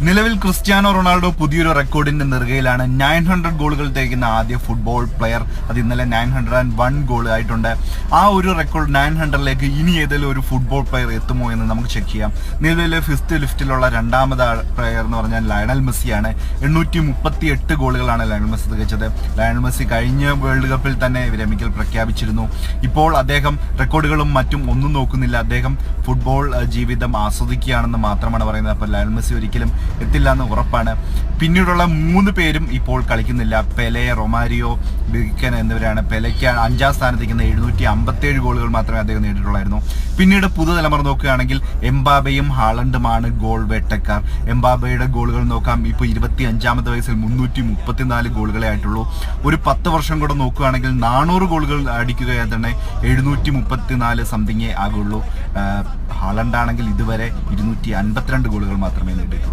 നിലവിൽ Cristiano Ronaldo പുതിയൊരു റെക്കോർഡിന്റെ നെറുകയിലാണ്. 900 ഗോളുകൾ തികയ്ക്കുന്ന ആദ്യ ഫുട്ബോൾ പ്ലെയർ. അത് ഇന്നലെ 901 ഗോൾ ആയിട്ടുണ്ട്. ആ ഒരു റെക്കോർഡ് 900ലേക്ക് ഇനി ഏതെങ്കിലും ഒരു ഫുട്ബോൾ പ്ലെയർ എത്തുമോ എന്ന് നമുക്ക് ചെക്ക് ചെയ്യാം. നിലവിലെ 5th ലിസ്റ്റിലുള്ള രണ്ടാമത് പ്ലെയർ എന്ന് പറഞ്ഞാൽ ലയണൽ മെസ്സിയാണ്. 838 ഗോളുകളാണ് ലയണൽ മെസ്സി തികച്ചത്. ലയണൽ മെസ്സി കഴിഞ്ഞ വേൾഡ് കപ്പിൽ തന്നെ വിരമിക്കൽ പ്രഖ്യാപിച്ചിരുന്നു. ഇപ്പോൾ അദ്ദേഹം റെക്കോർഡുകളും മറ്റും ഒന്നും നോക്കുന്നില്ല. അദ്ദേഹം ഫുട്ബോൾ ജീവിതം ആസ്വദിക്കുകയാണെന്ന് മാത്രമാണ് പറയുന്നത്. അപ്പോൾ ലയണൽ മെസ്സി ഒരിക്കലും എത്തില്ല എന്ന് ഉറപ്പാണ്. പിന്നീടുള്ള 3 പേരും ഇപ്പോൾ കളിക്കുന്നില്ല. പെലെ, റൊമാരിയോ, ബിർക്കൻ എന്നിവരാണ്. പെലെക്ക് 5ാം സ്ഥാനത്തേക്കുന്ന 757 ഗോളുകൾ മാത്രമേ അദ്ദേഹം നേടിയിട്ടുള്ളായിരുന്നു. പിന്നീട് പുതുതലമുറ നോക്കുകയാണെങ്കിൽ എംബാബയും ഹാളണ്ടുമാണ് ഗോൾ വേട്ടക്കാർ. എംബാബയുടെ ഗോളുകൾ നോക്കാം. ഇപ്പോൾ 25ാമത്തെ വയസ്സിൽ 334 ഗോളുകളെ ആയിട്ടുള്ളൂ. ഒരു 10 വർഷം കൂടെ നോക്കുകയാണെങ്കിൽ 400 ഗോളുകൾ അടിക്കുകയാൽ തന്നെ 734 സംതിങ്ങേ ആകുള്ളൂ. ഹാളണ്ടാണെങ്കിൽ ഇതുവരെ 252 ഗോളുകൾ മാത്രമേ നേടിയിട്ടുള്ളൂ.